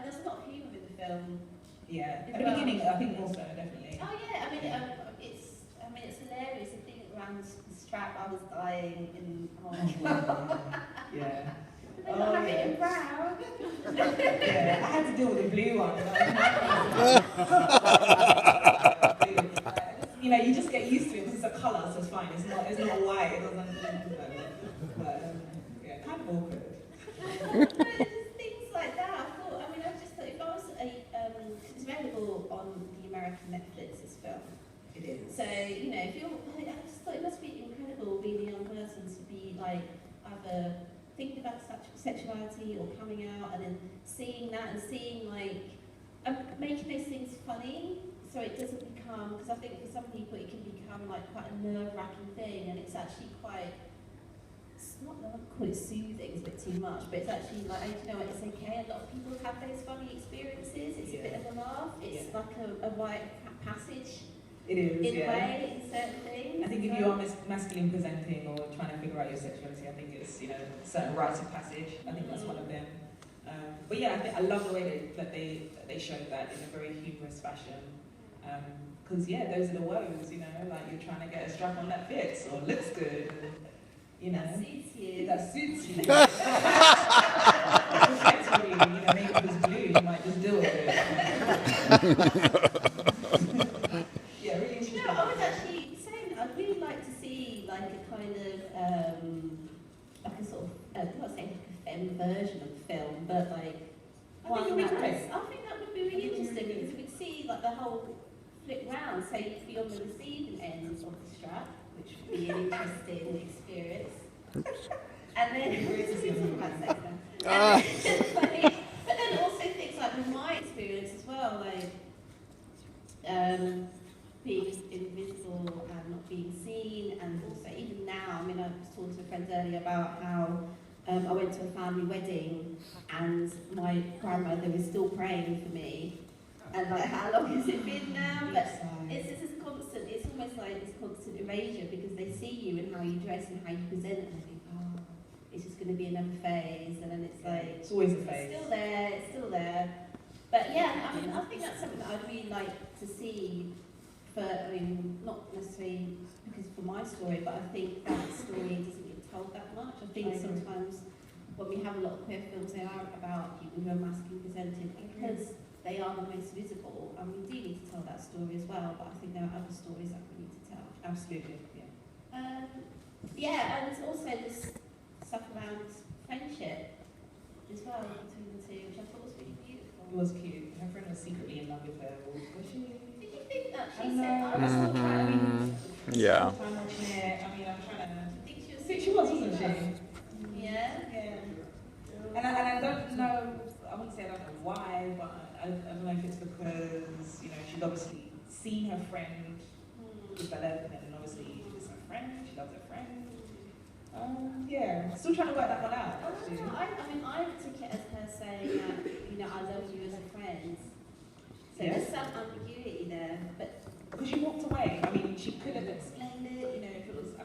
there's a lot of humour in the film. Yeah, at the beginning, I think also, definitely. Oh yeah, I mean, it's hilarious. I think around the strap, I was dying in. Yeah. They don't have it in brown. Yeah, I had to deal with the blue one. You know, you just get used to it because it's a colour, so it's fine. It's not white. It doesn't. But yeah, kind of awkward. Things like that. I just thought if I was it's available on the American Netflix, this film. It is. So you know, I just thought it must be incredible being a young person to be like either thinking about sexuality or coming out, and then seeing that and seeing making those things funny, so it doesn't become, because I think for some people it can become like quite a nerve-wracking thing, and it's actually quite. It's not, I wouldn't call it soothing, it's a bit too much, but it's actually like, you know, it's okay. A lot of people have those funny experiences. It's a bit of a laugh. It's like a rite of passage. It is, in a way, in certain things. I think if you are masculine presenting or trying to figure out your sexuality, I think it's, you know, certain rites of passage. I think that's one of them. But yeah, I love the way that they showed that in a very humorous fashion. Because yeah, those are the woes, you know, like you're trying to get a strap on that fits or looks good, and, you know, that suits you. That suits you. Respectively, you know, maybe if it was blue, you might just deal with it. Yeah, really interesting. No, I was actually saying I'd really like to see like a kind of like a sort of I'm not saying like a femme version of the film, but like I think that would be really interesting because we'd see like the whole flip round, so you'd be on the receiving end of the strap, which would be an interesting experience. And then we're just talking about sex now. But then also things like with my experience as well, like being invisible and not being seen, and also even now, I mean, I was talking to friends earlier about how I went to a family wedding and my grandmother was still praying for me, and like how long has it been now? But it's this constant, it's almost like this constant erasure because they see you and how you dress and how you present, and they think, oh, it's just going to be another phase, and then it's like it's always a phase. It's still there. But yeah, I mean, I think that's something that I'd really like to see. I mean, not necessarily because for my story, but I think that story doesn't get told that much. I think sometimes when we have a lot of queer films, they are about people who are masculine presented because they are the most visible, and we do need to tell that story as well, but I think there are other stories that we need to tell. Absolutely, yeah. Yeah, and also this stuff around friendship as well between the two, which I thought was really beautiful. It was cute. Her friend was secretly in love with her. Was she? Think that she said, yeah. I'm watching it. I mean, I'm trying to. I think she was. She was, wasn't she? Yeah. And I don't know. I wouldn't say I don't know why, but I don't know if it's because you know she'd obviously seen her friend develop, and then obviously it's her friend. She loves her friend. Yeah. Still trying to work that one out. Actually. I mean, I took it as her saying that you know I love you as a friend. So there's some ambiguity there, but because she walked away. I mean, she could have explained it, you know, if it was. I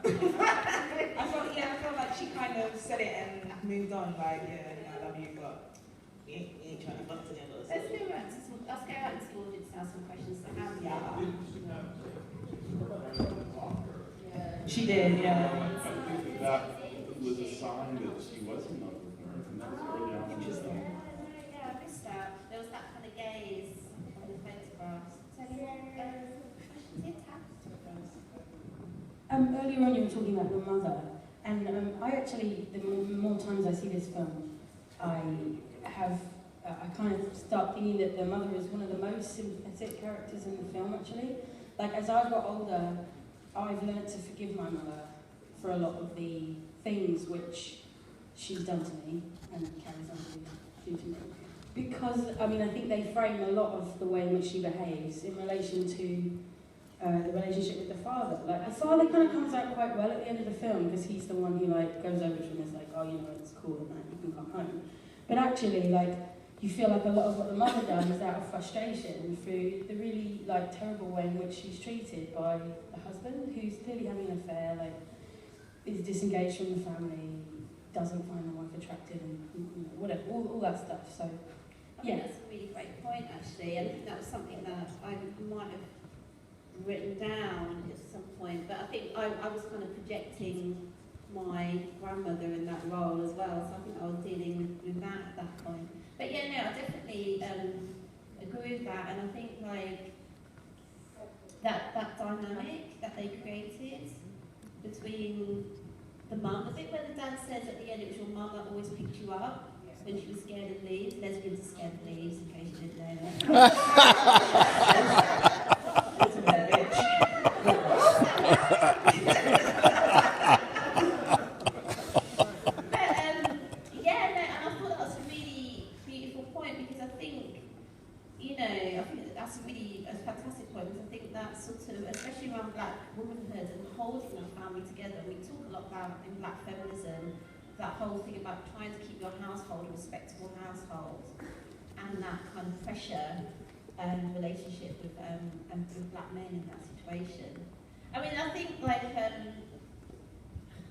felt like she kind of said it and moved on. Like, yeah, I love you, but you ain't trying to fuck together. So. Let's go back to the audience and ask some questions. So how do She did, yeah. I think that was a sign that she was in love with her, and that was early on. Interesting. Yeah, I missed that. There was that kind of gaze on the photographs. So questions here, earlier on you were talking about the mother, and I actually, the more times I see this film, I kind of start thinking that the mother is one of the most sympathetic characters in the film, actually. Like, as I got older, I've learned to forgive my mother for a lot of the things which she's done to me and carries on to do to me. Because, I mean, I think they frame a lot of the way in which she behaves in relation to the relationship with the father. Like, the father kind of comes out quite well at the end of the film because he's the one who, like, goes over to him and is like, oh, you know, it's cool, man, you can come home. But actually, like, you feel like a lot of what the mother does is out of frustration through the really, like, terrible way in which she's treated by the husband, who's clearly having an affair, like, is disengaged from the family, doesn't find the wife attractive, and, you know, whatever, all that stuff. So, Yeah. That's a really great point, actually. I think that was something that I might have written down at some point, but I think I was kind of projecting my grandmother in that role as well, so I think I was dealing with that at that point. But yeah, no, I definitely agree with that, and I think like that dynamic that they created between the mum, the bit where the dad says at the end it was your mum that always picked you up when she was scared of leaves. Lesbians are scared of leaves, in case you didn't know that. Yeah, no, and I thought that was a really beautiful point, because I think, you know, I think that's a fantastic point, because I think that sort of, especially around black womanhood and holding our family together, we talk a lot about in black feminism, that whole thing about trying to keep your household a respectable household, and that kind of pressure and relationship with black men in that situation. I mean, I think like, I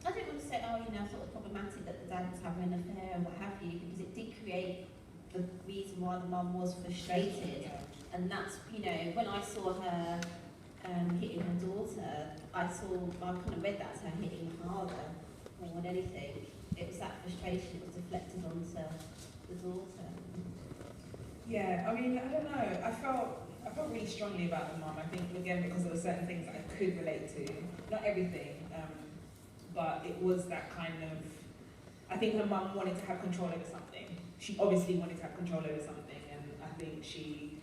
don't want to say, oh, you know, sort of problematic that the dad was having an affair and what have you, because it did create the reason why the mum was frustrated. And that's, you know, when I saw her hitting her daughter, I kind of read that as her hitting harder more than anything. It was that frustration, it was deflected onto the daughter. Yeah, I mean, I don't know. I felt really strongly about the mum. I think, again, because there were certain things that I could relate to. Not everything, but it was that kind of, I think her mum wanted to have control over something. She obviously wanted to have control over something, and I think she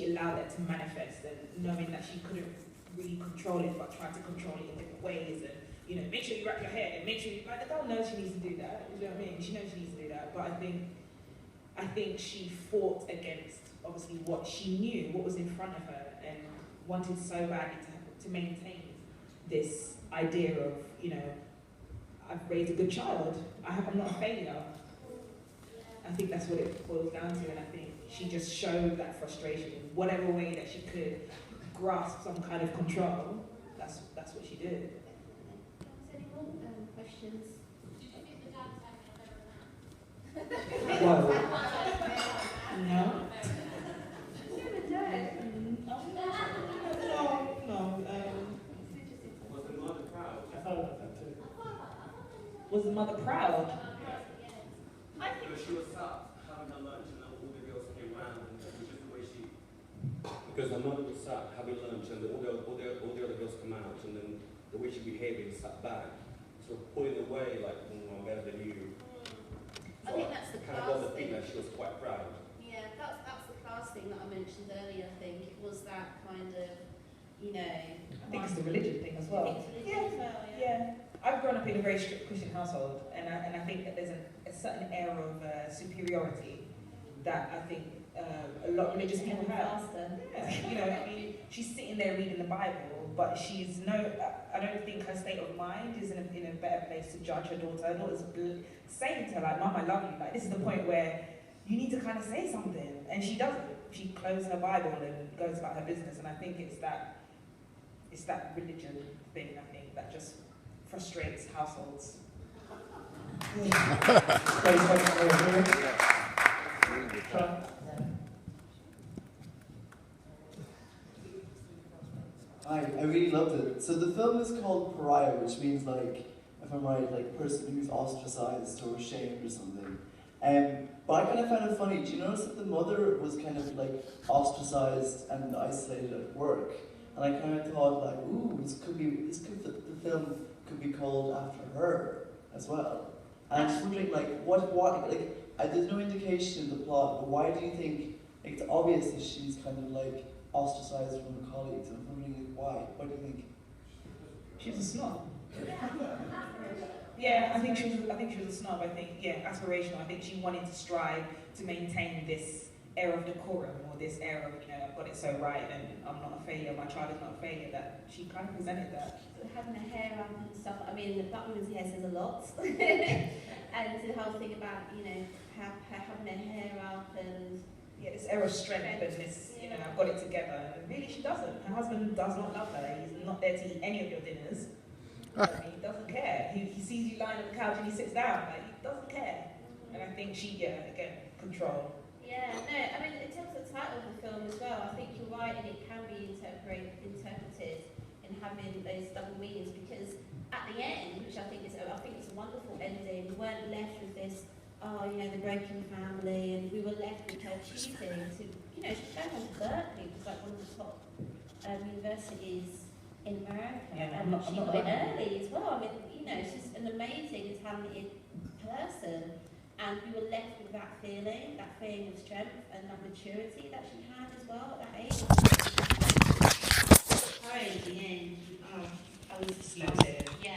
allowed that to manifest, and knowing that she couldn't really control it, but tried to control it in different ways, and, you know, make sure you wrap your hair, and make sure you, like, the girl knows she needs to do that, you know what I mean? She knows she needs to do that, but I think she fought against, obviously, what she knew, what was in front of her, and wanted so badly to maintain this idea of, you know, I've raised a good child, I'm not a failure. I think that's what it boils down to, and I think she just showed that frustration in whatever way that she could grasp some kind of control. That's what she did. Any more questions? Did you think the dad was having a better Whoa. No? Never know. No. Was the mother proud? I thought about that too. Was the mother proud? I think She was sat having her lunch and all the girls came round, and it was just the way she. Because her mother was sat having lunch and all the other girls come out, and then the way she behaved and sat back, sort of pulling away like, I'm better than you. I think that's the kind of class got the thing. feeling that she was quite proud. Yeah, that's the class thing that I mentioned earlier. I think it was that kind of, you know. I think it's the religion thing as well. It's religion as well, Yeah. I've grown up in a very strict Christian household, and I think that there's a certain air of superiority that I think a lot of religious people have. Yeah, you know, I mean, she's sitting there reading the Bible, but I don't think her state of mind is in a better place to judge her daughter. Her daughter's saying to her, like, Mum, I love you. Like, this is the point where you need to kind of say something, and she doesn't. She closes her Bible and goes about her business, and I think it's that religion thing, I think, that just frustrates households. I really loved it. So the film is called Pariah, which means, like, if I'm right, like person who's ostracized or shamed or something. But I kind of found it funny. Do you notice that the mother was kind of like ostracized and isolated at work? And I kind of thought, like, ooh, the film could be called after her as well. And I'm just wondering, like, there's no indication in the plot, but why do you think, like, it's obvious that she's kind of like ostracized from her colleagues? I'm wondering, like, why? Why do you think? She's a snob. Yeah, I think she was a snob. I think, yeah, aspirational. I think she wanted to strive to maintain this air of decorum, or this air of, you know, I've got it so right and I'm not a failure, my child is not a failure, that she kind of presented that. Having her hair up and stuff, I mean, the black woman's hair says a lot. And the whole thing about, you know, her having her hair up and... Yeah, this air of strength and this, you know, I've got it together. And really, she doesn't. Her husband does not love her. He's not there to eat any of your dinners. He doesn't care. He sees you lying on the couch and he sits down. Like, he doesn't care. And I think she, again, control. Yeah, no, oh, you know, the broken family, and we were left with her choosing to, you know, she's going on to Berkeley, which is like one of the top universities in America, Yeah, and she I'm not got in right. early as well. I mean, you know, she's an amazing, talented person, and we were left with that feeling of strength and that maturity that she had as well at that age. Sorry, at the end, I was Slow tears. yeah.